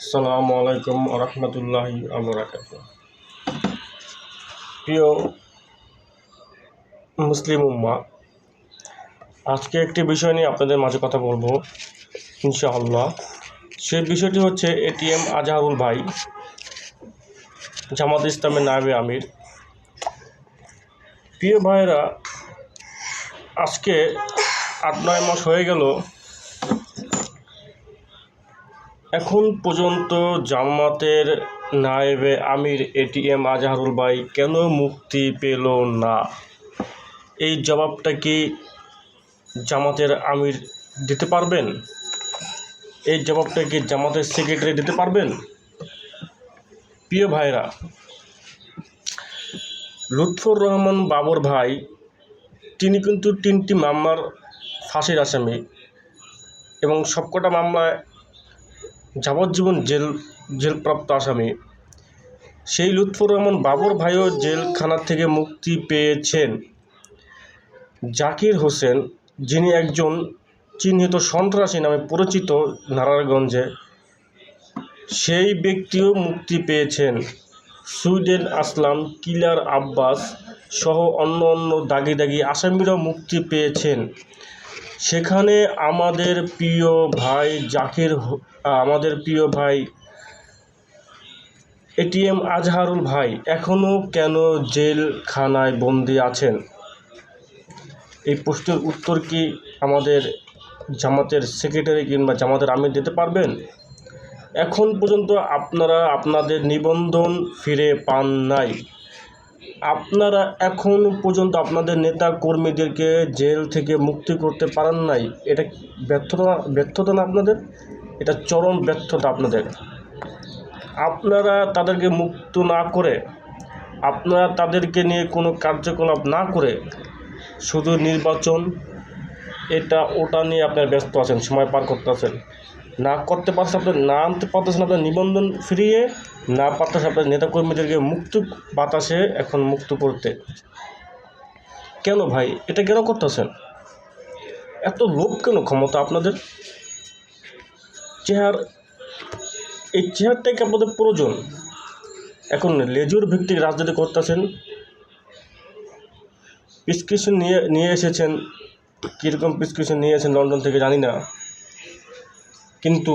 আসসালামু আলাইকুম রহমতুল্লাহি আবরাকাতুহু। প্রিয় মুসলিম উম্মাহ, আজকে একটি বিষয় নিয়ে আপনাদের মাঝে কথা বলবো ইনশাআল্লাহ। সেই বিষয়টি হচ্ছে এটিএম আজহারুল ভাই, জামাত ইসলামের নায়েবে আমির। প্রিয় ভাইয়েরা, আজকে 8-9 মাস হয়ে গেল, এখন পর্যন্ত জামাতের নায়েবে আমির এটিএম আজহারুল ভাই কেন মুক্তি পেল না? এই জবাবটা কি জামাতের আমির দিতে পারবেন? এই জবাবটা কি জামাতের সেক্রেটারি দিতে পারবেন? প্রিয় ভাইরা, লুৎফর রহমান বাবর ভাই, তিনি কিন্তু 3টি মামলার ফাঁসির আসামি এবং সবকটা মামলায় যাবজ্জীবন জেলপ্রাপ্ত আসামি। সেই লুৎফর রহমান বাবর ভাইও জেলখানা থেকে মুক্তি পেয়েছেন। জাকির হোসেন, যিনি একজন চিহ্নিত সন্ত্রাসী নামে পরিচিত নারায়ণগঞ্জে, সেই ব্যক্তিও মুক্তি পেয়েছেন। সুইডেন আসলাম, কিলার আব্বাস সহ অন্য দাগি আসামিরাও মুক্তি পেয়েছেন। সেখানে আমাদের প্রিয় ভাই এটিএম আজহারুল ভাই এখনও কেন জেলখানায় বন্দী আছেন? এই প্রশ্নের উত্তর কি আমাদের জামাতের সেক্রেটারি কিংবা জামাতের আমির দিতে পারবেন? এখন পর্যন্ত আপনারা আপনাদের নিবন্ধন ফিরে পান নাই। আপনারা এখন পর্যন্ত আপনাদের নেতা কর্মীদেরকে জেল থেকে মুক্তি করতে পারেন নাই। এটা ব্যর্থতা না আপনাদের? এটা চরম ব্যর্থতা আপনাদের। আপনারা তাদেরকে মুক্ত না করে, আপনারা তাদেরকে নিয়ে কোনো কার্যকলাপ না করে, শুধু নির্বাচন এটা ওটা নিয়ে আপনারা ব্যস্ত আছেন, সময় পার করতেছেন। না করতে পারছেন, আপনার না আনতে পারতেছেন আপনার নিবন্ধন ফিরিয়ে, না পারতেছেন আপনার নেতাকর্মীদেরকে মুক্ত বাতাসে এখন মুক্ত করতে। কেন ভাই এটা কেন করতেছেন? এত লোভ কেন ক্ষমতা আপনাদের? এই চেহারটাকে আপনাদের প্রয়োজন। এখন লেজুর ভিত্তিক রাজনীতি করতেছেন, প্রেসক্রিপশন নিয়ে এসেছেন। কীরকম প্রেসক্রিপশন নিয়ে এসেছেন লন্ডন থেকে জানি না, কিন্তু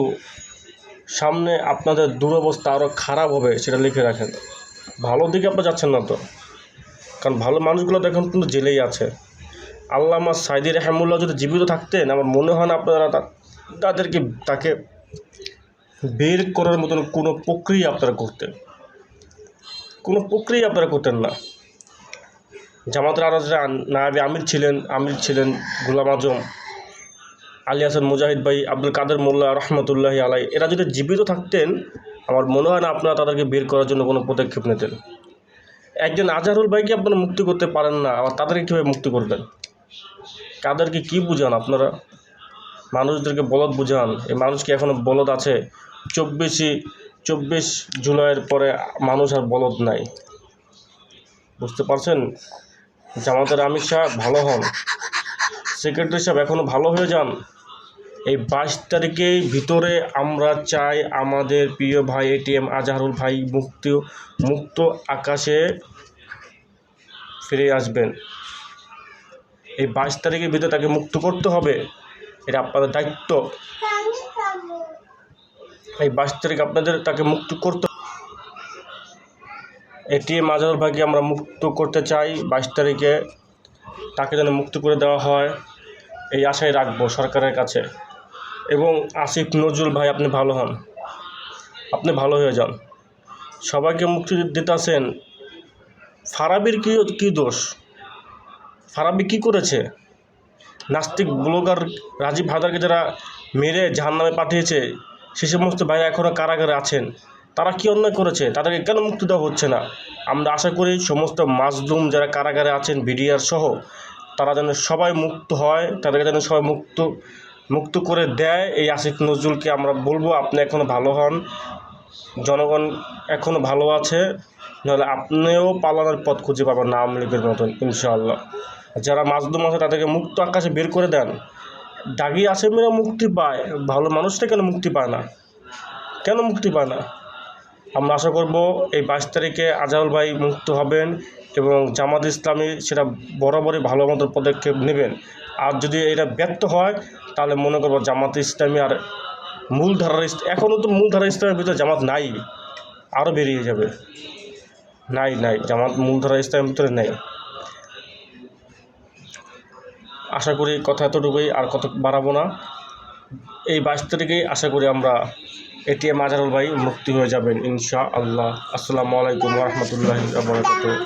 সামনে আপনাদের দুরবস্থা আরও খারাপ হবে, সেটা লিখে রাখেন। ভালো দিকে আপনারা যাচ্ছেন না তো, কারণ ভালো মানুষগুলো দেখুন কিন্তু জেলেই আছে। আল্লামা সাইদি রহমুল্লাহ যদি জীবিত থাকতেন, আমার মনে হয় না আপনারা তাকে বের করার মতন কোনো প্রক্রিয়া আপনারা করতেন না। জামাতের আরও যারা নায়েবে আমির ছিলেন গোলাম আজম, আলী হাসান মুজাহিদ ভাই, আব্দুল কাদের মোল্লা রহমতুল্লাহি আলাই, এরা যদি জীবিত থাকতেন, আমার মনে হয় না আপনারা তাদেরকে বের করার জন্য কোনো পদক্ষেপ নিতেন। একজন আজহারুল ভাইকে আপনারা মুক্তি করতে পারেন না, আবার তাদেরকে কীভাবে মুক্তি করবেন? তাদেরকে কি বুঝান আপনারা? মানুষদেরকে বলদ বুঝান। এই মানুষকে এখনও বলদ আছে? 24 জুলাইয়ের পরে মানুষ আর বলদ নাই, বুঝতে পারছেন? জামাতের আমির সাহেব ভালো হন, সেক্রেটারি সাহেব এখনও ভালো হয়ে যান। এই 22 তারিখের ভিতরে আমরা চাই আমাদের প্রিয় ভাই এটিএম আজহারুল ভাই মুক্ত আকাশে ফিরে আসবেন। এই 22 তারিখের ভিতরে তাকে মুক্ত করতে হবে, এটা আপনাদের দায়িত্ব। এই 22 তারিখ তাকে মুক্ত করতে, এটিএম আজহারুল ভাইকে আমরা মুক্ত করতে চাই। 22 তারিখে তাকে যেন মুক্ত করে দেওয়া হয়, এই আশাই রাখবো সরকারের কাছে। এবং আসিফ নজরুল ভাই, আপনি ভালো হন, আপনি ভালো হয়ে যান। সবাইকে মুক্তি দিতেছেন, ফারাবির কী দোষ? ফারাবি কী করেছে? নাস্তিক ব্লগার রাজীব হায়দারকে যারা মেরে জাহান্নামে পাঠিয়েছে, সে সমস্ত ভাইরা এখনও কারাগারে আছেন। তারা কি অন্যায় করেছে? তাদেরকে কেন মুক্তি দেওয়া হচ্ছে না? আমরা আশা করি সমস্ত মাজলুম যারা কারাগারে আছেন, বিডিআর সহ, তারা যেন সবাই মুক্ত হয়, তাদেরকে যেন সবাই মুক্ত করে দেয়। এই আসিফ নজরুলকে আমরা বলবো, আপনি এখনও ভালো হন, জনগণ এখনও ভালো আছে, নাহলে আপনিও পালানোর পথ খুঁজে পাবেন না আওয়ামী লীগের মতন ইনশাআল্লাহ। যারা মাজলুম আছে তাদেরকে মুক্ত আকাশে বের করে দেন। দাগি আসামিরা মুক্তি পায়, ভালো মানুষটা কেন মুক্তি পায় না? কেন মুক্তি পায় না? আমরা আশা করব এই 22 তারিখে আজহারুল ভাই মুক্ত হবেন এবং জামাত ইসলামী সেটা বরাবরই ভালো মতো পদক্ষেপ নেবেন। আর যদি এটা ব্যর্থ হয় তাহলে মনে করবো জামাত ইসলামী আর এখনও তো মূলধারা ইসলামের ভিতরে জামাত নাই, আরও বেরিয়ে যাবে। নাই জামাত মূলধারা ইসলামের ভিতরে নেই। আশা করি কথা এতটুকুই, আর কত বাড়াবো না। এই 22 তারিখেই আশা করি আমরা এটিএম আজহারুল ভাই মুক্তি হয়ে যাবেন ইনশাআল্লাহ। আসসালামু আলাইকুম ওয়া রাহমাতুল্লাহি ওয়া বারাকাতুহু।